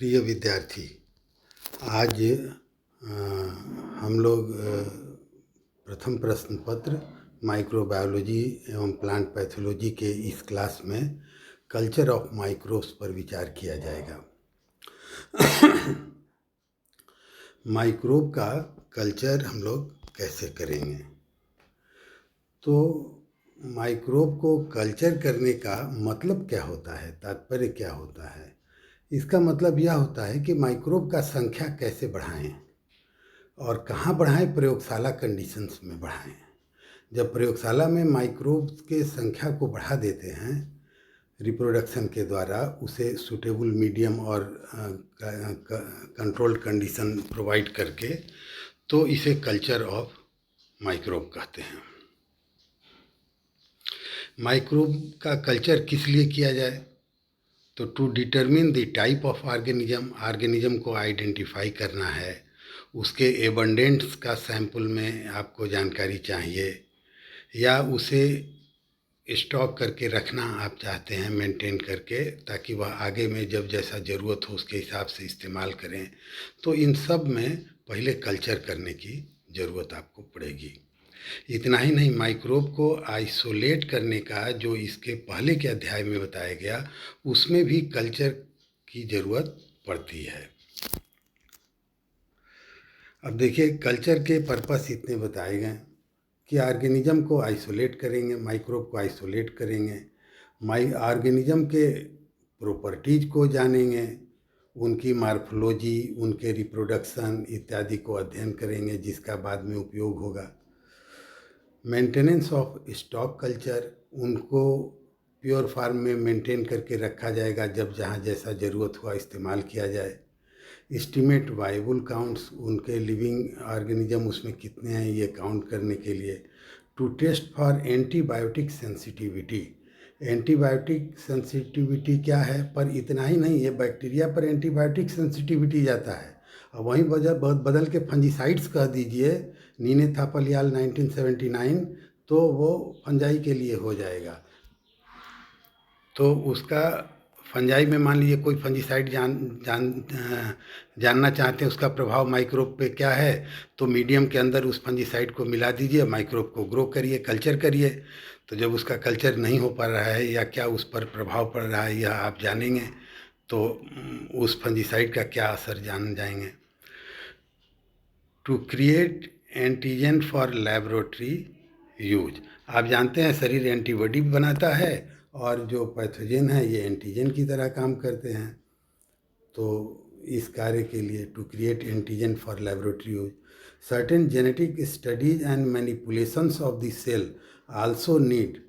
प्रिय विद्यार्थी, आज हम लोग प्रथम प्रश्न पत्र माइक्रोबायोलॉजी एवं प्लांट पैथोलॉजी के इस क्लास में कल्चर ऑफ माइक्रोब्स पर विचार किया जाएगा। माइक्रोब का कल्चर हम लोग कैसे करेंगे? तो माइक्रोब को कल्चर करने का मतलब क्या होता है, तात्पर्य क्या होता है? इसका मतलब यह होता है कि माइक्रोब का संख्या कैसे बढ़ाएं और कहाँ बढ़ाएं, प्रयोगशाला कंडीशंस में बढ़ाएं। जब प्रयोगशाला में माइक्रोब्स के संख्या को बढ़ा देते हैं रिप्रोडक्शन के द्वारा, उसे सूटेबल मीडियम और कंट्रोल्ड कंडीशन प्रोवाइड करके, तो इसे कल्चर ऑफ माइक्रोब कहते हैं। माइक्रोब का कल्चर किस लिए किया जाए? तो to determine the type of organism को आइडेंटिफाई करना है। उसके एबंडेंट्स का सैंपल में आपको जानकारी चाहिए, या उसे स्टॉक करके रखना आप चाहते हैं मेंटेन करके, ताकि वह आगे में जब जैसा ज़रूरत हो उसके हिसाब से इस्तेमाल करें। तो इन सब में पहले कल्चर करने की ज़रूरत आपको पड़ेगी। इतना ही नहीं, माइक्रोब को आइसोलेट करने का जो इसके पहले के अध्याय में बताया गया, उसमें भी कल्चर की ज़रूरत पड़ती है। अब देखिए, कल्चर के पर्पस इतने बताए गए कि ऑर्गेनिज्म को आइसोलेट करेंगे, माइक्रोब को आइसोलेट करेंगे, ऑर्गेनिज्म के प्रॉपर्टीज को जानेंगे, उनकी मार्फोलॉजी, उनके रिप्रोडक्शन इत्यादि को अध्ययन करेंगे, जिसका बाद में उपयोग होगा। मेंटेनेंस ऑफ स्टॉक कल्चर, उनको प्योर फार्म में मेंटेन करके रखा जाएगा, जब जहाँ जैसा ज़रूरत हुआ इस्तेमाल किया जाए। एस्टिमेट वायबल काउंट्स, उनके लिविंग ऑर्गेनिज्म उसमें कितने हैं ये काउंट करने के लिए। To test for antibiotic sensitivity, antibiotic sensitivity क्या है, पर इतना ही नहीं, ये बैक्टीरिया पर एंटीबायोटिक सेंसिटिविटी जाता है। अब वहीं बदल के फंजीसाइड्स कह दीजिए, नीने थापलियाल 1979, तो वो फंजाई के लिए हो जाएगा। तो उसका फंजाई में मान लीजिए कोई फंजीसाइड जानना चाहते हैं उसका प्रभाव माइक्रोब पे क्या है, तो मीडियम के अंदर उस फंजीसाइड को मिला दीजिए, माइक्रोब को ग्रो करिए, कल्चर करिए। तो जब उसका कल्चर नहीं हो पा रहा है या क्या उस पर प्रभाव पड़ रहा है, यह आप जानेंगे, तो उस फंजीसाइड का क्या असर जान जाएंगे। To create antigen for laboratory use, आप जानते हैं शरीर एंटीबॉडी बनाता है, और जो पैथोजन है ये एंटीजन की तरह काम करते हैं। तो इस कार्य के लिए to create antigen for laboratory use, certain genetic studies and manipulations of the cell also need,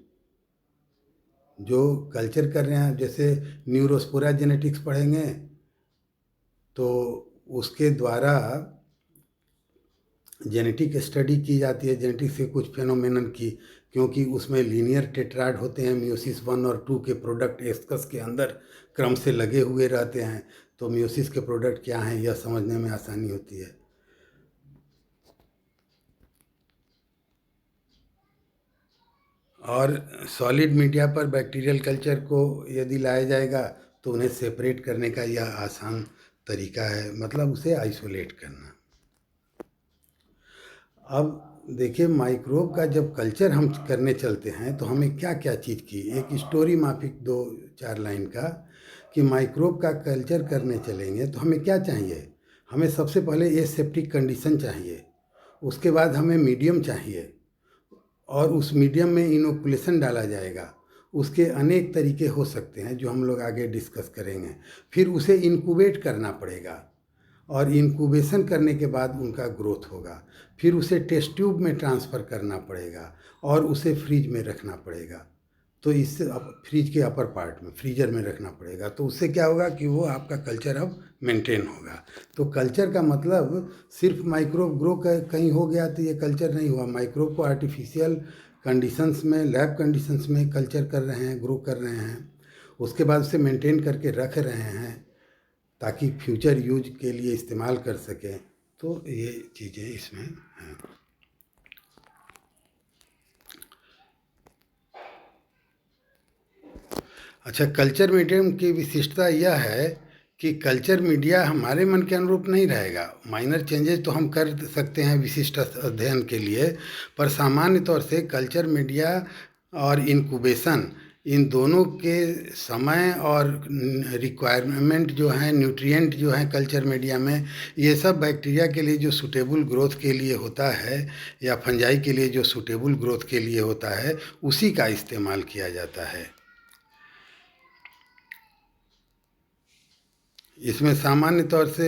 जो कल्चर कर रहे हैं, जैसे न्यूरोस्पोरा जेनेटिक्स पढ़ेंगे तो उसके द्वारा जेनेटिक स्टडी की जाती है, जेनेटिक से कुछ फेनोमेनन की, क्योंकि उसमें लीनियर टेट्राड होते हैं, मियोसिस 1 और 2 के प्रोडक्ट एस्कस के अंदर क्रम से लगे हुए रहते हैं, तो मियोसिस के प्रोडक्ट क्या हैं यह समझने में आसानी होती है। और सॉलिड मीडिया पर बैक्टीरियल कल्चर को यदि लाया जाएगा तो उन्हें सेपरेट करने का यह आसान तरीका है, मतलब उसे आइसोलेट करना। अब देखिए, माइक्रोब का जब कल्चर हम करने चलते हैं तो हमें क्या क्या चीज़ की, एक स्टोरी माफिक 2-4 लाइन का, कि माइक्रोब का कल्चर करने चलेंगे तो हमें क्या चाहिए। हमें सबसे पहले एसेप्टिक कंडीशन चाहिए, उसके बाद हमें मीडियम चाहिए, और उस मीडियम में इनोकुलेशन डाला जाएगा। उसके अनेक तरीके हो सकते हैं जो हम लोग आगे डिस्कस करेंगे। फिर उसे इनक्यूबेट करना पड़ेगा, और इंक्यूबेशन करने के बाद उनका ग्रोथ होगा। फिर उसे टेस्ट ट्यूब में ट्रांसफ़र करना पड़ेगा, और उसे फ्रिज में रखना पड़ेगा। तो इससे फ्रिज के अपर पार्ट में, फ्रीजर में रखना पड़ेगा। तो उससे क्या होगा कि वो आपका कल्चर अब मेंटेन होगा। तो कल्चर का मतलब सिर्फ माइक्रोब ग्रो कहीं हो गया तो ये कल्चर नहीं हुआ। माइक्रोब को आर्टिफिशियल कंडीशंस में, लैब कंडीशंस में कल्चर कर रहे हैं, ग्रो कर रहे हैं, उसके बाद उसे मेंटेन करके रख रहे हैं ताकि फ्यूचर यूज के लिए इस्तेमाल कर सकें। तो ये चीज़ें इसमें हैं। अच्छा, कल्चर मीडियम की विशिष्टता यह है कि कल्चर मीडिया हमारे मन के अनुरूप नहीं रहेगा। माइनर चेंजेस तो हम कर सकते हैं विशिष्ट अध्ययन के लिए, पर सामान्य तौर से कल्चर मीडिया और इनक्यूबेशन, इन दोनों के समय और रिक्वायरमेंट जो हैं, न्यूट्रिएंट जो हैं कल्चर मीडिया में, ये सब बैक्टीरिया के लिए जो सूटेबल ग्रोथ के लिए होता है या फंजाई के लिए जो सूटेबल ग्रोथ के लिए होता है, उसी का इस्तेमाल किया जाता है। इसमें सामान्य तौर से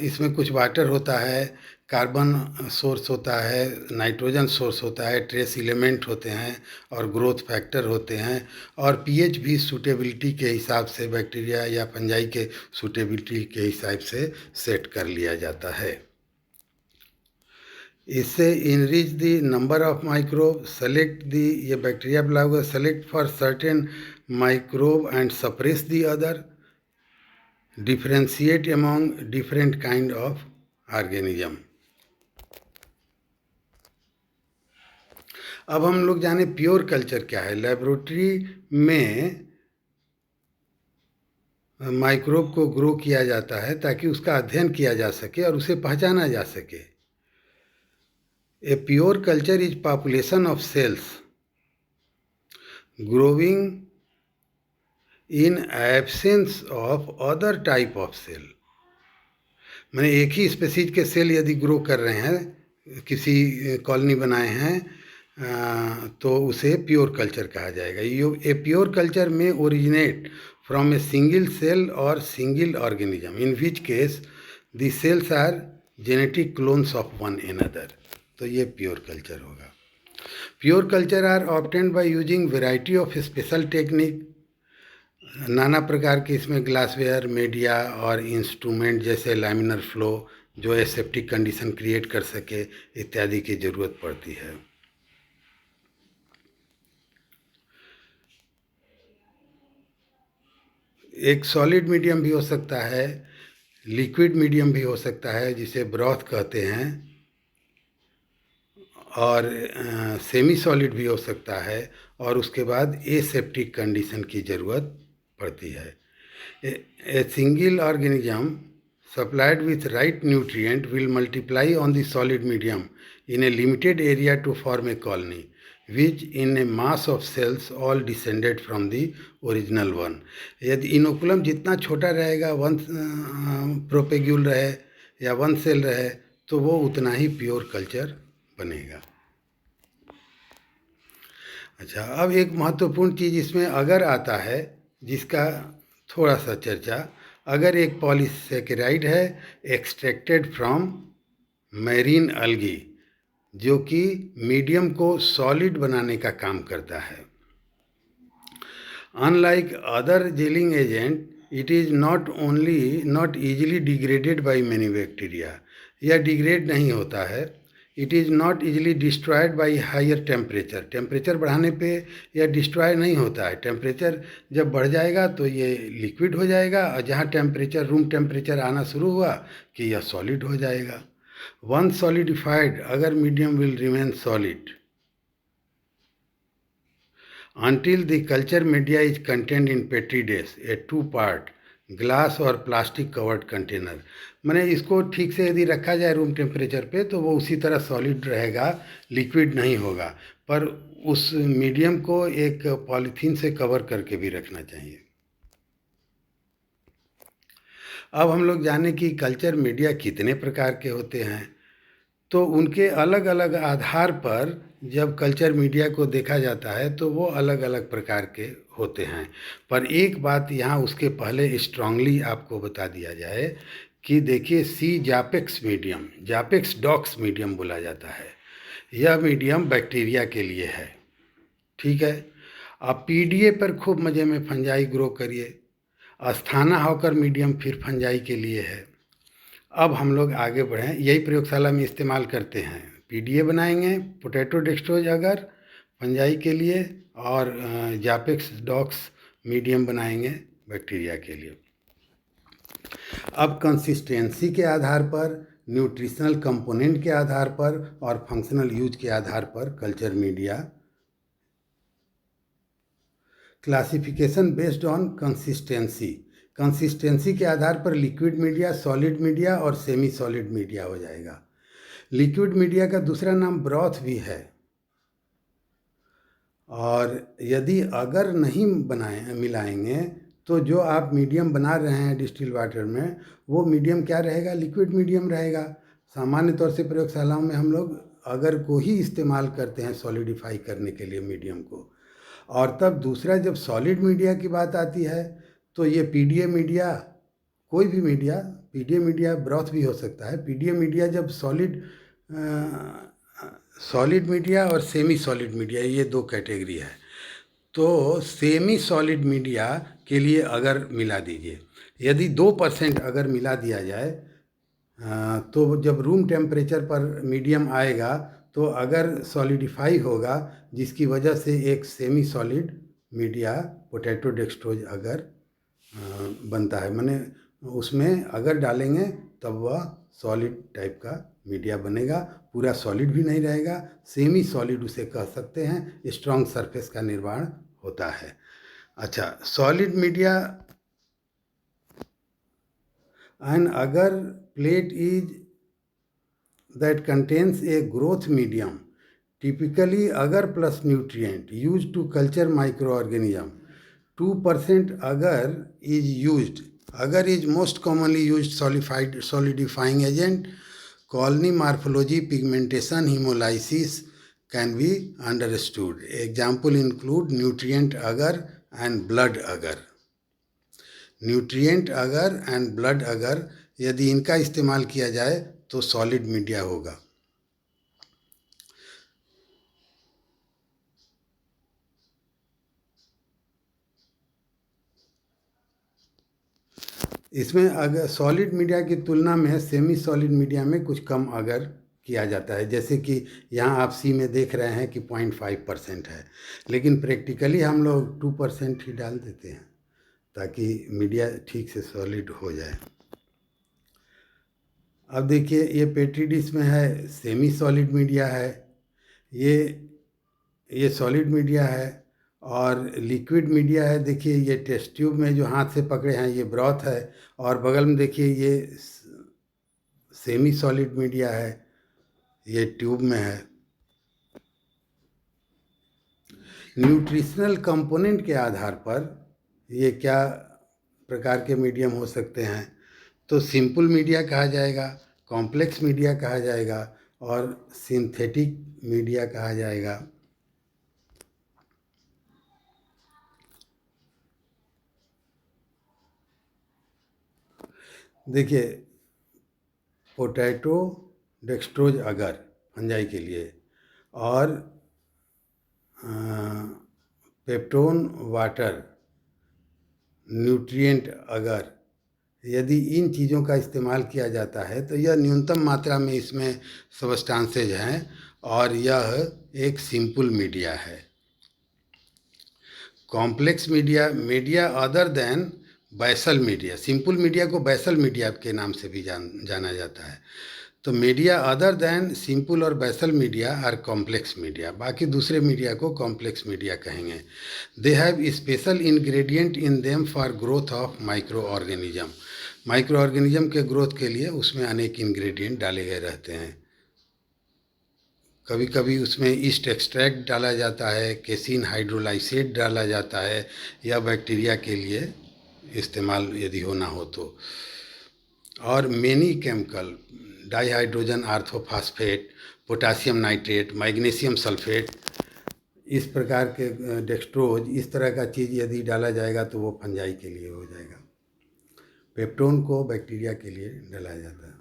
इसमें कुछ वाटर होता है, कार्बन सोर्स होता है, नाइट्रोजन सोर्स होता है, ट्रेस एलिमेंट होते हैं और ग्रोथ फैक्टर होते हैं, और पीएच भी सूटेबिलिटी के हिसाब से बैक्टीरिया या फंजाई के सूटेबिलिटी के हिसाब से सेट कर लिया जाता है। इससे enrich the number of microbe, select the, ये बैक्टीरिया बोला हुआ, select for certain microbe and suppress the other, differentiate among different kind of organism. अब हम लोग जाने प्योर कल्चर क्या है। लेबोरेटरी में माइक्रोब को ग्रो किया जाता है ताकि उसका अध्ययन किया जा सके और उसे पहचाना जा सके। A pure culture is population of cells growing in absence of other type of cell. मैंने एक ही स्पीसीज के सेल यदि ग्रो कर रहे हैं, किसी कॉलोनी बनाए हैं, तो उसे प्योर कल्चर कहा जाएगा। A pure culture may originate from a single cell or single organism in which case the cells are genetic clones of one another. तो ये प्योर कल्चर होगा। Pure culture are obtained by using variety of special technique. नाना प्रकार के इसमें glassware, media और instrument जैसे laminar flow जो एसेप्टिक कंडीशन क्रिएट कर सके इत्यादि की ज़रूरत पड़ती है। एक सॉलिड मीडियम भी हो सकता है, लिक्विड मीडियम भी हो सकता है जिसे ब्रॉथ कहते हैं, और सेमी सॉलिड भी हो सकता है, और उसके बाद एसेप्टिक कंडीशन की ज़रूरत पड़ती है। A single organism supplied with right nutrient will multiply on the solid medium in a limited area to form a colony which in a mass of cells all descended from the original one। यदि inoculum जितना छोटा रहेगा, one propagule रहे या one cell रहे, तो वो उतना ही प्योर कल्चर बनेगा। अच्छा, अब एक महत्वपूर्ण चीज़ इसमें अगर आता है, जिसका थोड़ा सा चर्चा। अगर एक पॉलीसेकेराइड है एक्सट्रैक्टेड फ्रॉम मैरीन अलगी, जो कि मीडियम को सॉलिड बनाने का काम करता है, unlike other gelling agent it is not easily degraded by many bacteria. यह डिग्रेड नहीं होता है। It is not easily destroyed by higher temperature. Temperature बढ़ाने पे यह डिस्ट्रॉय नहीं होता है। टेम्परेचर जब बढ़ जाएगा तो ये लिक्विड हो जाएगा, और जहाँ टेम्परेचर रूम टेम्परेचर आना शुरू हुआ कि यह सॉलिड हो जाएगा। वन सॉलिडिफाइड अगर medium will remain solid until the culture media is contained in petri dish, a 2-part glass और प्लास्टिक कवर्ड कंटेनर। मैंने इसको ठीक से यदि रखा जाए रूम टेम्परेचर पे तो वो उसी तरह सॉलिड रहेगा, लिक्विड नहीं होगा, पर उस मीडियम को एक पॉलीथीन से कवर करके भी रखना चाहिए। अब हम लोग जाने कि कल्चर मीडिया कितने प्रकार के होते हैं। तो उनके अलग अलग आधार पर जब कल्चर मीडिया को देखा जाता है तो वो अलग अलग प्रकार के होते हैं। पर एक बात यहाँ उसके पहले स्ट्रांगली आपको बता दिया जाए कि देखिए, सी जापेक्स मीडियम, जापेक्स डॉक्स मीडियम बोला जाता है। यह मीडियम बैक्टीरिया के लिए है, ठीक है। अब पीडीए पर खूब मज़े में फंजाई ग्रो करिए। अस्थाना हॉकर मीडियम फिर फंजाई के लिए है। अब हम लोग आगे बढ़ें, यही प्रयोगशाला में इस्तेमाल करते हैं। पीडीए बनाएंगे पोटैटो डेक्स्ट्रोज अगर फंजाई के लिए, और जापेक्स डॉक्स मीडियम बनाएंगे बैक्टीरिया के लिए। अब कंसिस्टेंसी के आधार पर, न्यूट्रिशनल कंपोनेंट के आधार पर और फंक्शनल यूज के आधार पर culture media classification based on consistency. Consistency के आधार पर लिक्विड मीडिया, सॉलिड मीडिया और सेमी सॉलिड मीडिया हो जाएगा। लिक्विड मीडिया का दूसरा नाम ब्रॉथ भी है। और यदि अगर नहीं मिलाएंगे तो जो आप मीडियम बना रहे हैं डिस्टिल वाटर में, वो मीडियम क्या रहेगा? लिक्विड मीडियम रहेगा। सामान्य तौर से प्रयोगशालाओं में हम लोग अगर को ही इस्तेमाल करते हैं सॉलिडिफाई करने के लिए मीडियम को। और तब दूसरा, जब सॉलिड मीडिया की बात आती है तो ये पीडीए मीडिया, कोई भी मीडिया, पीडीए मीडिया ब्रॉथ भी हो सकता है। पीडीए मीडिया जब सॉलिड मीडिया और सेमी सॉलिड मीडिया, ये दो कैटेगरी है। तो सेमी सॉलिड मीडिया के लिए अगर मिला दीजिए, यदि 2% अगर मिला दिया जाए तो जब रूम टेम्परेचर पर मीडियम आएगा तो अगर सॉलिडिफाई होगा, जिसकी वजह से एक semi solid media potato dextrose अगर बनता है, माने उसमें अगर डालेंगे तब वह सॉलिड टाइप का मीडिया बनेगा। पूरा सॉलिड भी नहीं रहेगा, सेमी सॉलिड उसे कह सकते हैं। स्ट्रॉन्ग सरफेस का निर्माण होता है। अच्छा, सॉलिड मीडिया एंड अगर plate is that contains a growth medium, typically agar plus nutrient used to culture microorganism, 2% agar is used. Agar is most commonly used solidifying agent. Colony morphology, pigmentation, hemolysis can be understood. Example include nutrient agar and blood agar. Nutrient अगर and blood अगर, यदि इनका इस्तेमाल किया जाए तो solid media होगा। इसमें अगर सॉलिड मीडिया की तुलना में सेमी सॉलिड मीडिया में कुछ कम अगर किया जाता है, जैसे कि यहाँ आप सी में देख रहे हैं कि 0.5% है, लेकिन प्रैक्टिकली हम लोग 2% ही डाल देते हैं ताकि मीडिया ठीक से सॉलिड हो जाए। अब देखिए, ये पेट्री डिश में है, सेमी सॉलिड मीडिया है, ये सॉलिड मीडिया है, और लिक्विड मीडिया है। देखिए, ये टेस्ट ट्यूब में जो हाथ से पकड़े हैं ये ब्रॉथ है, और बगल में देखिए ये सेमी सॉलिड मीडिया है, ये ट्यूब में है। न्यूट्रिशनल कंपोनेंट के आधार पर ये क्या प्रकार के मीडियम हो सकते हैं, तो सिंपल मीडिया कहा जाएगा, कॉम्प्लेक्स मीडिया कहा जाएगा और सिंथेटिक मीडिया कहा जाएगा। देखिए, पोटैटो डेक्सट्रोज अगर फंजाई के लिए और पेप्टोन वाटर न्यूट्रिएंट अगर, यदि इन चीज़ों का इस्तेमाल किया जाता है तो यह न्यूनतम मात्रा में इसमें सबस्टांसेज हैं और यह एक सिंपल मीडिया है। कॉम्प्लेक्स मीडिया अदर देन बैसल मीडिया, सिंपल मीडिया को बैसल मीडिया के नाम से भी जाना जाता है। तो मीडिया अदर देन सिंपल और बैसल मीडिया आर कॉम्प्लेक्स मीडिया, बाकी दूसरे मीडिया को कॉम्प्लेक्स मीडिया कहेंगे। They have special ingredient in them for growth of micro organism, micro organism के ग्रोथ के लिए उसमें अनेक इंग्रेडिएंट डाले गए रहते हैं। कभी कभी उसमें ईस्ट एक्सट्रैक्ट डाला जाता है, केसिन हाइड्रोलाइसेट डाला जाता है, या बैक्टीरिया के लिए इस्तेमाल यदि होना हो तो। और many chemical, dihydrogen orthophosphate, potassium nitrate, magnesium sulphate, इस प्रकार के डेक्सट्रोज, इस तरह का चीज़ यदि डाला जाएगा तो वो फंजाई के लिए हो जाएगा। पेप्टोन को बैक्टीरिया के लिए डाला जाता है।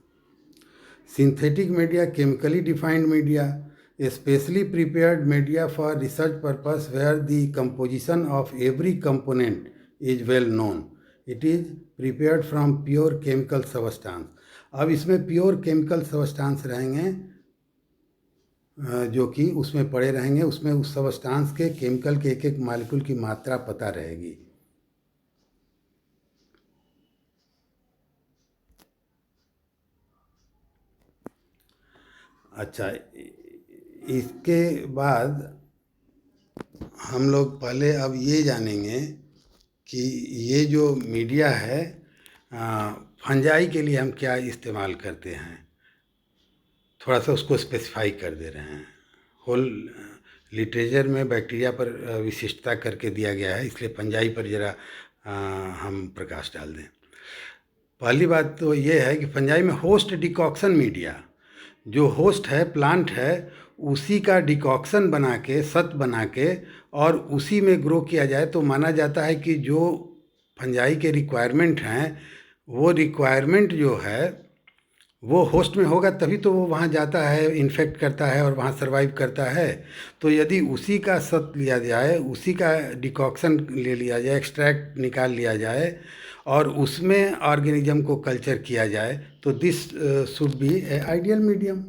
Synthetic media, chemically defined media, specially prepared media for research purpose where the composition of every component is well known. It is prepared from pure chemical substance. अब इसमें प्योर केमिकल सबस्टांस रहेंगे जो कि उसमें पड़े रहेंगे, उसमें उस सबस्टांस के केमिकल के एक एक मालिक्यूल की मात्रा पता रहेगी। अच्छा, इसके बाद हम लोग पहले अब ये जानेंगे कि ये जो मीडिया है फंजाई के लिए हम क्या इस्तेमाल करते हैं, थोड़ा सा उसको स्पेसिफाई कर दे रहे हैं। होल लिटरेचर में बैक्टीरिया पर विशिष्टता करके दिया गया है, इसलिए फंजाई पर ज़रा हम प्रकाश डाल दें। पहली बात तो ये है कि फंजाई में होस्ट डिकॉक्शन मीडिया, जो होस्ट है प्लांट है उसी का डिकॉक्शन बना के सत बना के और उसी में ग्रो किया जाए तो माना जाता है कि जो फंजाई के रिक्वायरमेंट हैं वो रिक्वायरमेंट जो है वो होस्ट में होगा, तभी तो वो वहाँ जाता है, इन्फेक्ट करता है और वहाँ सरवाइव करता है। तो यदि उसी का सत लिया जाए, उसी का डिकॉक्शन ले लिया जाए, एक्सट्रैक्ट निकाल लिया जाए और उसमें ऑर्गेनिज्म को कल्चर किया जाए तो this should be a ideal medium.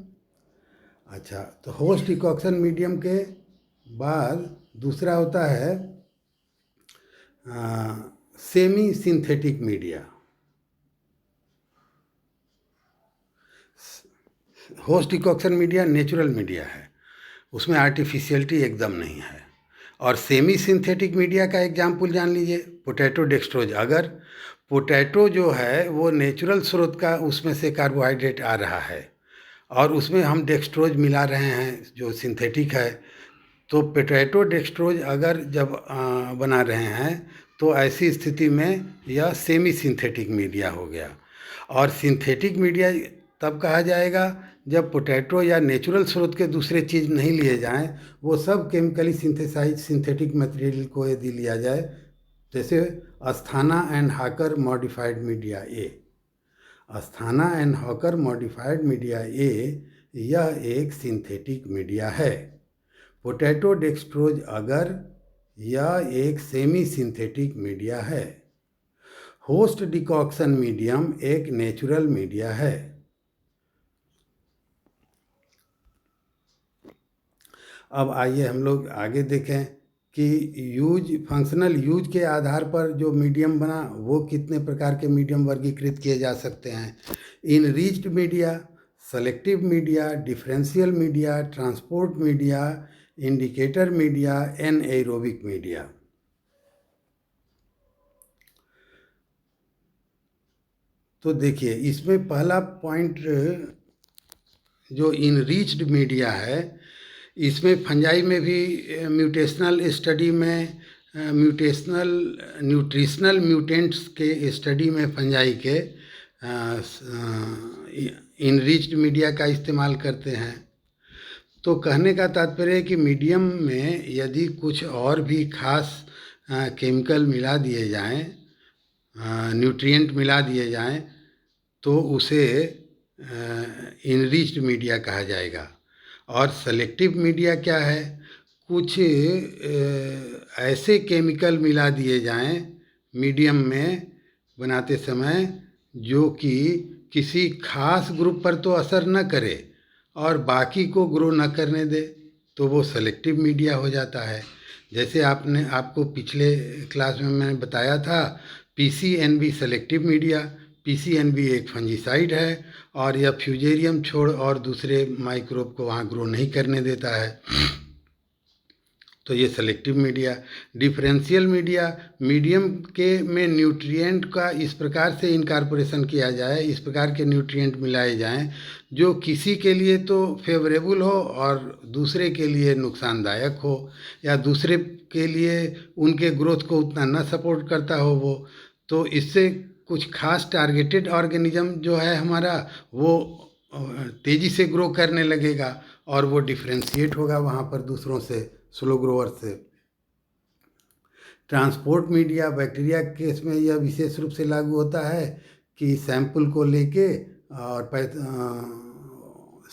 अच्छा, तो होस्ट डिकॉक्शन मीडियम के बाद दूसरा होता है semi synthetic media. Host decoction media natural media है, उसमें आर्टिफिशियलिटी एकदम नहीं है। और सेमी सिंथेटिक मीडिया का एग्जाम्पल जान लीजिए, पोटैटो डेक्सट्रोज। अगर पोटैटो जो है वो नेचुरल स्रोत का उसमें से कार्बोहाइड्रेट आ रहा है और उसमें हम डेक्सट्रोज मिला रहे हैं जो सिंथेटिक है, तो पोटैटो डेक्सट्रोज अगर जब बना रहे हैं तो ऐसी स्थिति में यह सेमी सिंथेटिक मीडिया हो गया। और सिंथेटिक मीडिया तब कहा जाएगा जब पोटैटो या नेचुरल स्रोत के दूसरे चीज़ नहीं लिए जाएं, वो सब केमिकली सिंथेसाइज सिंथेटिक मटेरियल को यदि लिया जाए, जैसे Asthana and Hawker modified media A. Asthana and Hawker modified media A यह एक सिंथेटिक मीडिया है। पोटैटो डेक्सट्रोज अगर यह एक सेमी सिंथेटिक मीडिया है। होस्ट डिकॉक्शन मीडियम एक नेचुरल मीडिया है। अब आइए हम लोग आगे देखें कि फंक्शनल यूज के आधार पर जो मीडियम बना वो कितने प्रकार के मीडियम वर्गीकृत किए जा सकते हैं। Enriched media, selective media, differential media, transport media, indicator media, anaerobic media. तो देखिए इसमें पहला पॉइंट जो इनरिच्ड मीडिया है, इसमें फंजाई में भी म्यूटेशनल स्टडी में म्यूटेशनल न्यूट्रिशनल म्यूटेंट्स के स्टडी में फंजाई के इनरिच्ड मीडिया का इस्तेमाल करते हैं। तो कहने का तात्पर्य है कि मीडियम में यदि कुछ और भी खास केमिकल मिला दिए जाएं, न्यूट्रिएंट मिला दिए जाएं, तो उसे इनरिच्ड मीडिया कहा जाएगा। और सेलेक्टिव मीडिया क्या है, कुछ ऐसे केमिकल मिला दिए जाएं मीडियम में बनाते समय जो कि किसी खास ग्रुप पर तो असर न करे और बाकी को ग्रो न करने दे, तो वो सेलेक्टिव मीडिया हो जाता है। जैसे आपको पिछले क्लास में मैंने बताया था पीसीएनबी सेलेक्टिव मीडिया। पीसीएनबी एक फंजीसाइड है और यह फ्यूजेरियम छोड़ और दूसरे माइक्रोब को वहाँ ग्रो नहीं करने देता है, तो ये selective media. Differential media, medium के में न्यूट्रिएंट का इस प्रकार से इनकॉर्पोरेशन किया जाए, इस प्रकार के न्यूट्रिएंट मिलाए जाएं जो किसी के लिए तो फेवरेबल हो और दूसरे के लिए नुकसानदायक हो, या दूसरे के लिए उनके ग्रोथ को उतना न सपोर्ट करता हो वो, तो इससे कुछ खास टारगेटेड ऑर्गेनिज्म जो है हमारा वो तेज़ी से ग्रो करने लगेगा और वो डिफ्रेंशिएट होगा वहाँ पर दूसरों से, स्लो ग्रोअर से। ट्रांसपोर्ट मीडिया, बैक्टीरिया केस में यह विशेष रूप से लागू होता है कि सैंपल को लेके और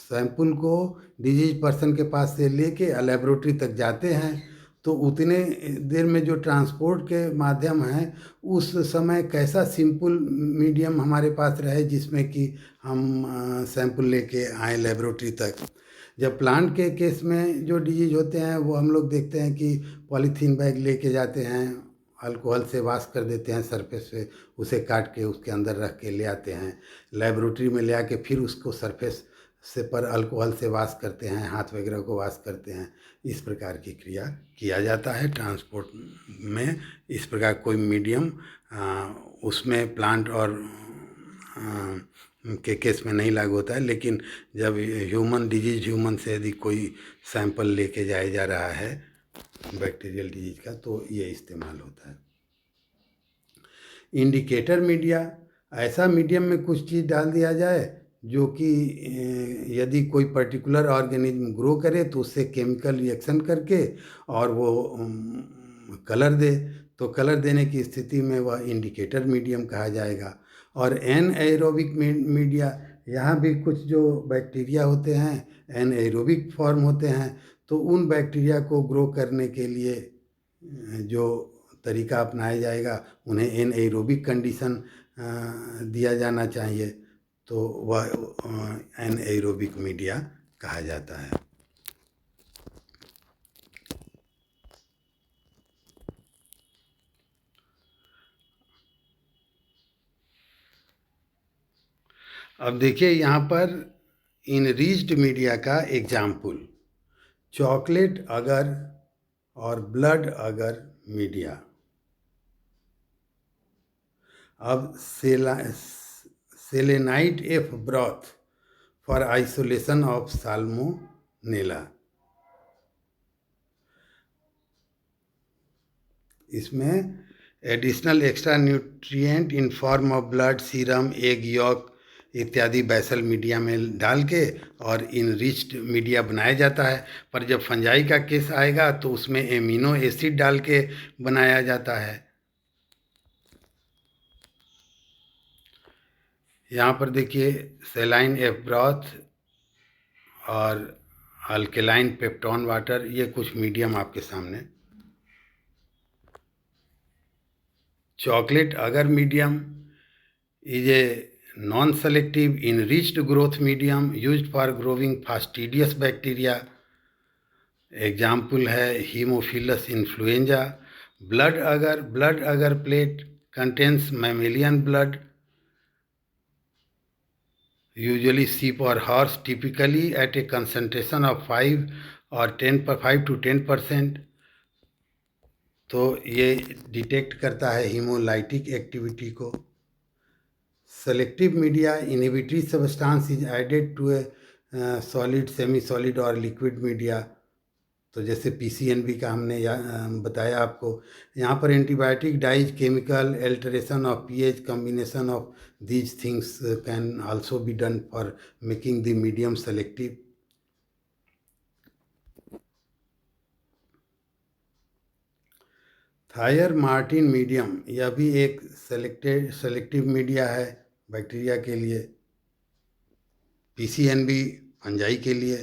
सैंपल को डिजीज पर्सन के पास से लेके लेबोरेटरी तक जाते हैं, तो उतने देर में जो ट्रांसपोर्ट के माध्यम हैं उस समय कैसा सिंपल मीडियम हमारे पास रहे जिसमें कि हम सैंपल लेके आए लेबोरेटरी तक। जब प्लांट के केस में जो डिजीज होते हैं वो हम लोग देखते हैं कि पॉलीथीन बैग लेके जाते हैं, अल्कोहल से वाश कर देते हैं सरफेस पे, उसे काट के उसके अंदर रख के ले आते हैं लेबोरेटरी में, ले आके फिर उसको सरफेस से पर अल्कोहल से वॉश करते हैं, हाथ वगैरह को वॉश करते हैं, इस प्रकार की क्रिया किया जाता है ट्रांसपोर्ट में। इस प्रकार कोई मीडियम उसमें प्लांट और के केस में नहीं लागू होता है, लेकिन जब ह्यूमन से यदि कोई सैंपल लेके जाया जा रहा है बैक्टीरियल डिजीज का, तो ये इस्तेमाल होता है। इंडिकेटर मीडिया, ऐसा मीडियम में कुछ चीज़ डाल दिया जाए जो कि यदि कोई पर्टिकुलर ऑर्गेनिज्म ग्रो करे तो उससे केमिकल रिएक्शन करके और वो कलर दे, तो कलर देने की स्थिति में वह इंडिकेटर मीडियम कहा जाएगा। और एनएरोबिक मीडिया, यहाँ भी कुछ जो बैक्टीरिया होते हैं एनएरोबिक फॉर्म होते हैं, तो उन बैक्टीरिया को ग्रो करने के लिए जो तरीका अपनाया जाएगा उन्हें एनएरोबिक कंडीशन दिया जाना चाहिए, तो वह एनएरोबिक मीडिया कहा जाता है। अब देखिए यहाँ पर इनरिच्ड मीडिया का एग्जाम्पल, चॉकलेट अगर और ब्लड अगर मीडिया। अब selenite F broth for isolation of Salmonella, इसमें additional extra nutrient in form of blood, serum, egg yolk इत्यादि बैसल मीडिया में डाल के और इनरिच्ड मीडिया बनाया जाता है। पर जब फंजाई का केस आएगा तो उसमें एमिनो एसिड डाल के बनाया जाता है। यहाँ पर देखिए सेलाइन एफ ब्रॉथ और अल्केलाइन पेप्टॉन वाटर, ये कुछ मीडियम आपके सामने। चॉकलेट अगर medium is a non-selective enriched growth medium used for growing fastidious bacteria. Example है हीमोफिलस इन्फ्लुएंजा। ब्लड अगर plate contains mammalian blood, usually sheep or horse, typically at a concentration of 5 to 10%, तो ये detect करता है haemolytic activity को। Selective media, inhibitory substance is added to a solid, semi solid or liquid media, तो जैसे PCNB का हमने बताया आपको। यहाँ पर antibiotic, dyes, chemical, alteration of pH, combination of these things can also be done for making the medium selective. Thayer Martin medium, यह भी एक सेलेक्टिव मीडिया है बैक्टीरिया के लिए। पीसीएनबी फंजाई के लिए।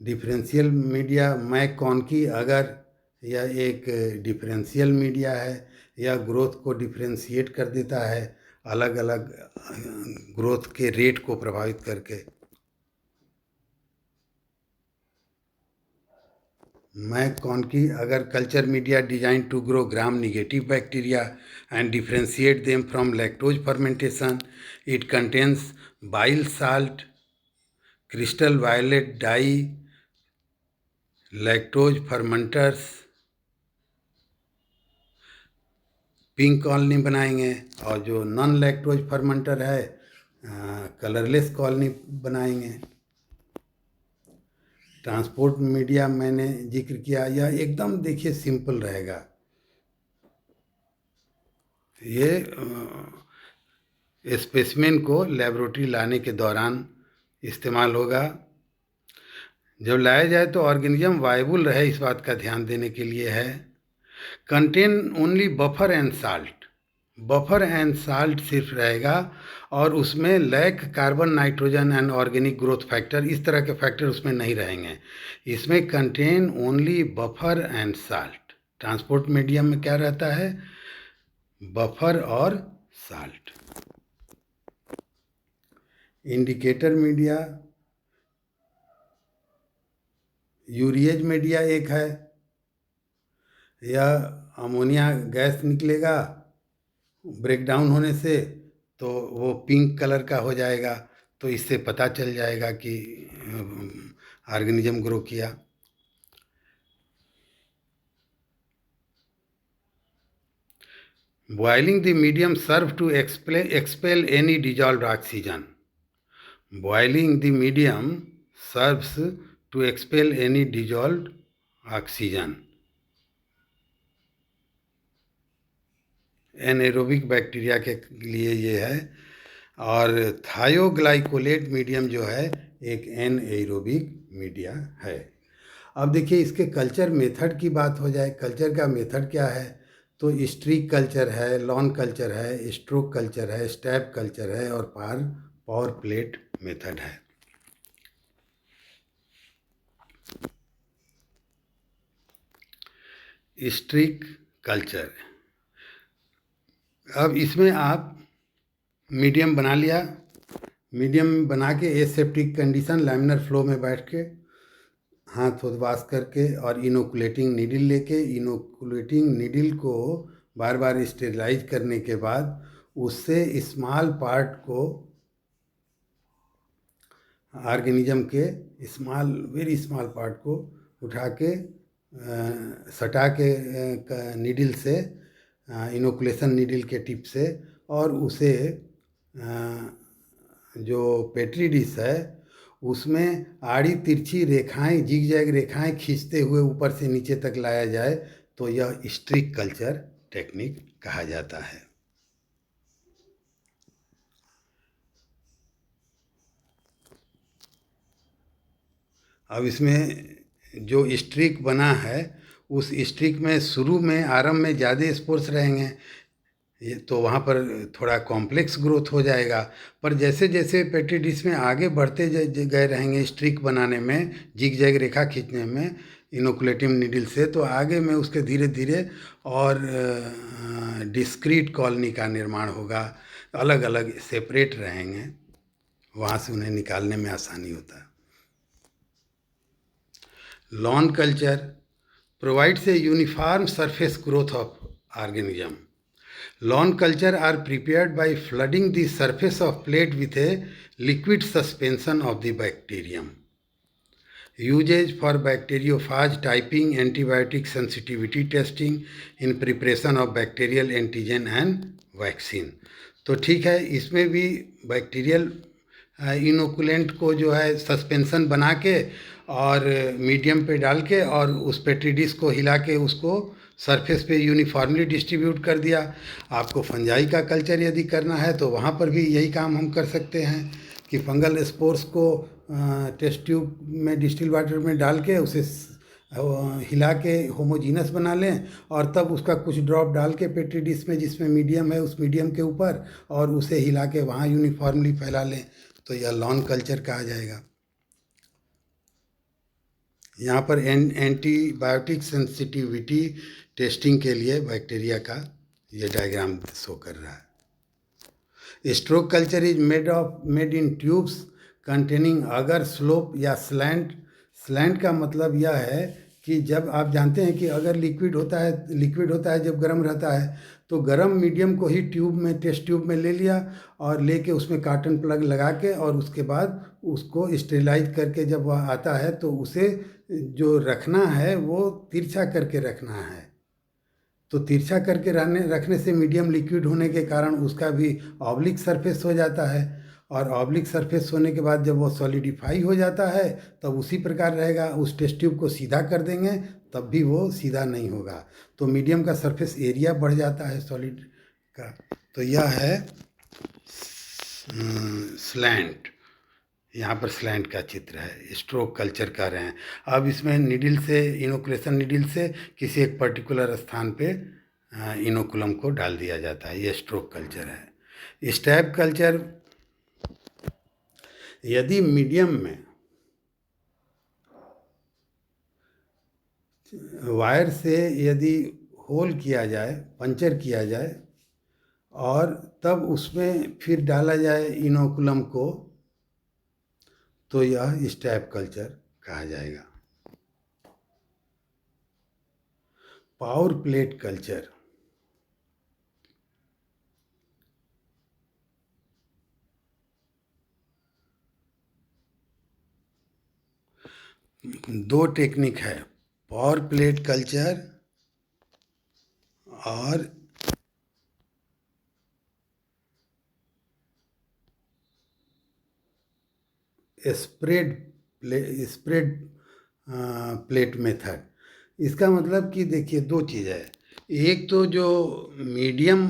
डिफरेंशियल मीडिया, मैककॉनकी अगर, यह एक डिफरेंशियल मीडिया है, यह ग्रोथ को डिफरेंशिएट कर देता है अलग अलग ग्रोथ के रेट को प्रभावित करके। मैककॉनकी अगर culture media designed to grow gram negative bacteria and differentiate them from lactose fermentation. It contains bile salt, crystal violet dye, lactose fermenters। Pink colony बनाएंगे, और जो नॉन लैक्टोज फर्मेंटर है colourless colony बनाएंगे। Transport media मैंने जिक्र किया, यह एकदम देखिए सिंपल रहेगा। ये स्पेसिमेन को लेबोरेटरी लाने के दौरान इस्तेमाल होगा। जब लाया जाए तो ऑर्गेनिज्म वायबल रहे, इस बात का ध्यान देने के लिए है। Contain only buffer and salt, buffer and salt सिर्फ रहेगा, और उसमें lack carbon, nitrogen and organic growth factor, इस तरह के फैक्टर उसमें नहीं रहेंगे। इसमें contain only buffer and salt. Transport medium में क्या रहता है? बफर और salt. Indicator media, urease media एक है, यह अमोनिया गैस निकलेगा ब्रेकडाउन होने से, तो वो पिंक कलर का हो जाएगा, तो इससे पता चल जाएगा कि ऑर्गेनिज्म ग्रो किया। Boiling the medium serve to expel any dissolved oxygen. Boiling the medium serves to expel any dissolved oxygen. Anaerobic bacteria के लिए ये है। और थायोग्लाइकोलेट मीडियम जो है एक एनएरोबिक मीडिया है। अब देखिए इसके कल्चर मेथड की बात हो जाए। कल्चर का मेथड क्या है? तो स्ट्रिक कल्चर है, लॉन कल्चर है, स्ट्रोक कल्चर है, स्टैप कल्चर है और पावर प्लेट मेथड है। स्ट्रिक कल्चर, अब इसमें आप मीडियम बना लिया, मीडियम बना के एसेप्टिक कंडीशन लैमिनर फ्लो में बैठ के हाथ वॉश करके और इनोकुलेटिंग नीडल लेके इनोकुलेटिंग नीडल को बार बार स्टेरिलाइज करने के बाद उससे स्मॉल पार्ट को ऑर्गेनिज्म के वेरी स्मॉल पार्ट को उठा के सटा के नीडल से इनोकुलेशन नीडल के टिप से और उसे जो पेट्री डिश है उसमें आड़ी तिरछी रेखाएं, जिगजैग रेखाएं खींचते हुए ऊपर से नीचे तक लाया जाए तो यह स्ट्रिक कल्चर टेक्निक कहा जाता है। अब इसमें जो स्ट्रिक बना है उस स्ट्रिक में शुरू में आरंभ में ज़्यादा स्पोर्स रहेंगे, ये तो वहाँ पर थोड़ा कॉम्प्लेक्स ग्रोथ हो जाएगा। पर जैसे जैसे पेट्री डिश में आगे बढ़ते गए रहेंगे स्ट्रिक बनाने में, जिग जैग रेखा खींचने में इनोकुलेटिव नीडल से, तो आगे में उसके धीरे धीरे और डिस्क्रीट कॉलोनी का निर्माण होगा, अलग अलग सेपरेट रहेंगे, वहाँ से उन्हें निकालने में आसानी होता है। Lawn culture provides a uniform surface growth of organism. Lawn culture are prepared by flooding the surface of plate with a liquid suspension of the bacterium. Usage for bacteriophage typing, antibiotic sensitivity testing in preparation of bacterial antigen and vaccine. तो ठीक है, इसमें भी bacterial inoculant को जो है suspension बना के और मीडियम पे डाल के और उस पेट्री डिश को हिला के उसको सरफेस पे यूनिफॉर्मली डिस्ट्रीब्यूट कर दिया। आपको फंजाई का कल्चर यदि करना है तो वहाँ पर भी यही काम हम कर सकते हैं कि फंगल स्पोर्स को टेस्ट ट्यूब में डिस्टिल वाटर में डाल के उसे हिला के होमोजीनस बना लें और तब उसका कुछ ड्रॉप डाल के पेट्री डिश में जिसमें मीडियम है उस मीडियम के ऊपर और उसे हिला के वहाँ यूनिफॉर्मली फैला लें, तो यह लॉन कल्चर कहा जाएगा। यहाँ पर एंटीबायोटिक सेंसिटिविटी टेस्टिंग के लिए बैक्टीरिया का ये डायग्राम शो कर रहा है। Stroke culture is made in tubes containing अगर स्लोप या स्लैंट। स्लैंट का मतलब यह है कि जब आप जानते हैं कि अगर लिक्विड होता है जब गर्म रहता है तो गर्म मीडियम को ही टेस्ट ट्यूब में ले लिया और लेके उसमें कॉटन प्लग लगा के और उसके बाद उसको स्टेरिलाइज करके जब वह आता है तो उसे जो रखना है वो तिरछा करके रखना है। तो तिरछा करके रखने से मीडियम लिक्विड होने के कारण उसका भी ऑब्लिक सरफेस हो जाता है और ऑब्लिक सरफेस होने के बाद जब वो सॉलिडिफाई हो जाता है तब उसी प्रकार रहेगा। उस टेस्ट ट्यूब को सीधा कर देंगे तब भी वो सीधा नहीं होगा, तो मीडियम का सरफेस एरिया बढ़ जाता है सॉलिड का। तो यह है स्लैंट, यहाँ पर स्लैंट का चित्र है, स्ट्रोक कल्चर कर रहे हैं। अब इसमें नीडल से इनोकुलेशन नीडल से किसी एक पर्टिकुलर स्थान पे इनोकुलम को डाल दिया जाता है, ये स्ट्रोक कल्चर है। स्टैब कल्चर, यदि मीडियम में वायर से यदि होल किया जाए, पंचर किया जाए और तब उसमें फिर डाला जाए इनोकुलम को तो यह स्टैब कल्चर कहा जाएगा। पावर प्लेट कल्चर, दो टेक्निक है, पावर प्लेट कल्चर और स्प्रेड प्लेट मेथड। इसका मतलब कि देखिए दो चीज़ है। एक तो जो मीडियम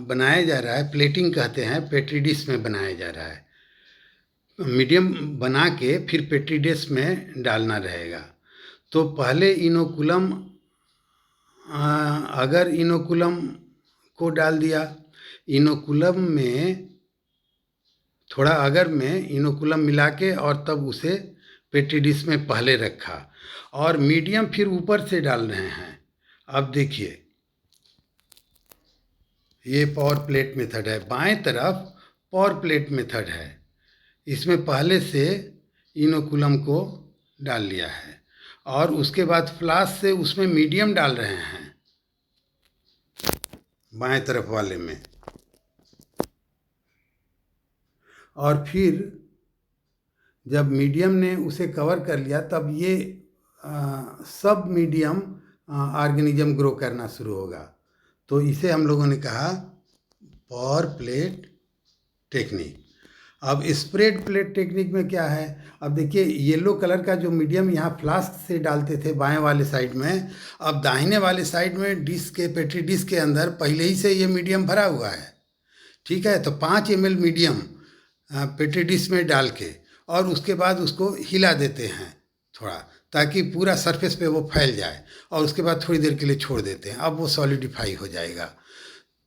बनाया जा रहा है, प्लेटिंग कहते हैं, पेट्री डिश में बनाया जा रहा है। मीडियम बना के फिर पेट्री डिश में डालना रहेगा। तो पहले इनोकुलम, अगर इनोकुलम को डाल दिया, इनोकुलम में थोड़ा अगर में इनोकुलम मिला के और तब उसे पेट्री डिश में पहले रखा, और मीडियम फिर ऊपर से डाल रहे हैं। अब देखिए ये पावर प्लेट मेथड है, बाएं तरफ पावर प्लेट मेथड है। इसमें पहले से इनोकुलम को डाल लिया है और उसके बाद फ्लास्क से उसमें मीडियम डाल रहे हैं बाएं तरफ वाले में, और फिर जब मीडियम ने उसे कवर कर लिया तब ये सब मीडियम ऑर्गेनिज्म ग्रो करना शुरू होगा। तो इसे हम लोगों ने कहा पावर प्लेट टेक्निक। अब स्प्रेड प्लेट टेक्निक में क्या है, अब देखिए येलो कलर का जो मीडियम यहाँ फ्लास्क से डालते थे बाएं वाले साइड में, अब दाहिने वाले साइड में डिश के पेट्री डिश के अंदर पहले ही से ये मीडियम भरा हुआ है। ठीक है, तो 5 ml मीडियम पेट्री डिश में डाल के और उसके बाद उसको हिला देते हैं थोड़ा, ताकि पूरा सरफेस पे वो फैल जाए, और उसके बाद थोड़ी देर के लिए छोड़ देते हैं। अब वो सॉलिडिफाई हो जाएगा।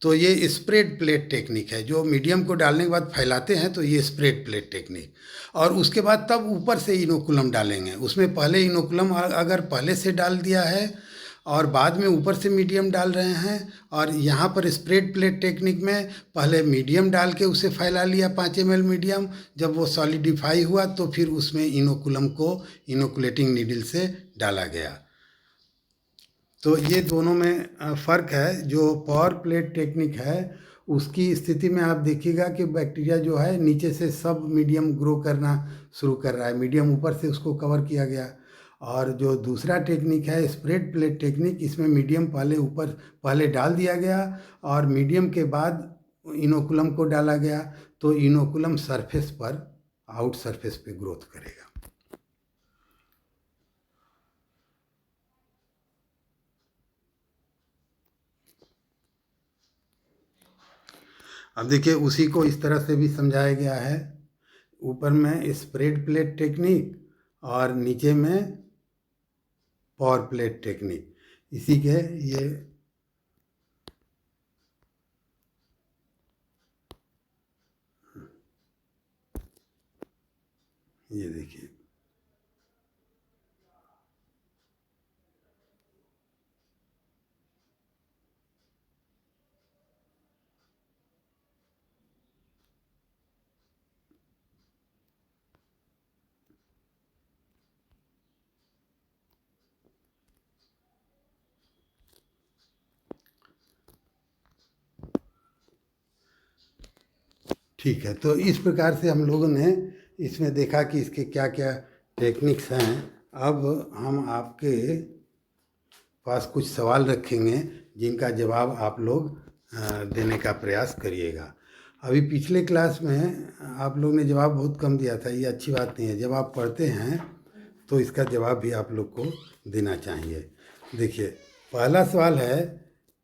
तो ये स्प्रेड प्लेट टेक्निक है, जो मीडियम को डालने के बाद फैलाते हैं, तो ये स्प्रेड प्लेट टेक्निक। और उसके बाद तब ऊपर से इनोकुलम डालेंगे। उसमें पहले इनोकुलम अगर पहले से डाल दिया है और बाद में ऊपर से मीडियम डाल रहे हैं, और यहाँ पर स्प्रेड प्लेट टेक्निक में पहले मीडियम डाल के उसे फैला लिया 5 ml मीडियम, जब वो सॉलिडिफाई हुआ तो फिर उसमें इनोकुलम को इनोकुलेटिंग नीडल से डाला गया। तो ये दोनों में फ़र्क है। जो पावर प्लेट टेक्निक है उसकी स्थिति में आप देखिएगा कि बैक्टीरिया जो है नीचे से सब मीडियम ग्रो करना शुरू कर रहा है, मीडियम ऊपर से उसको कवर किया गया। और जो दूसरा टेक्निक है स्प्रेड प्लेट टेक्निक, इसमें मीडियम पहले डाल दिया गया और मीडियम के बाद इनोकुलम को डाला गया, तो इनोकुलम सरफेस पर, आउट सरफेस पे ग्रोथ करेगा। अब देखिए उसी को इस तरह से भी समझाया गया है, ऊपर में स्प्रेड प्लेट टेक्निक और नीचे में पावर प्लेट टेक्निक। इसी के ये देखिए ठीक है। तो इस प्रकार से हम लोगों ने इसमें देखा कि इसके क्या क्या टेक्निक्स हैं। अब हम आपके पास कुछ सवाल रखेंगे जिनका जवाब आप लोग देने का प्रयास करिएगा। अभी पिछले क्लास में आप लोग ने जवाब बहुत कम दिया था, ये अच्छी बात नहीं है। जब आप पढ़ते हैं तो इसका जवाब भी आप लोग को देना चाहिए। देखिए पहला सवाल है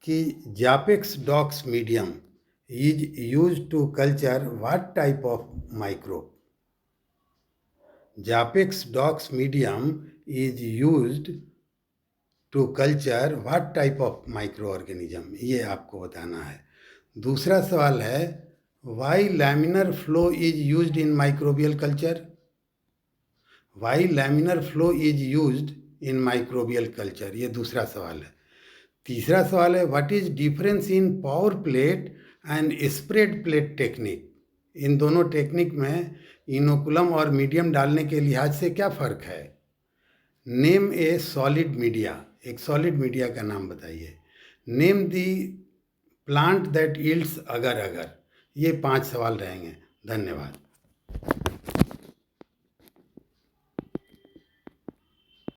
कि Czapek Dox medium is used to culture what type of microbe? Japex dox medium is used to culture what type of microorganism? ये आपको बताना है। दूसरा सवाल है why laminar flow is used in microbial culture? Why laminar flow is used in microbial culture? ये दूसरा सवाल है। तीसरा सवाल है what is difference in pour plate and spread plate technique? इन दोनों टेक्निक में इनोकुलम और मीडियम डालने के लिहाज से क्या फ़र्क है? नेम ए सॉलिड मीडिया, एक सॉलिड मीडिया का नाम बताइए। Name the plant that yields अगर अगर। ये 5 सवाल रहेंगे। धन्यवाद।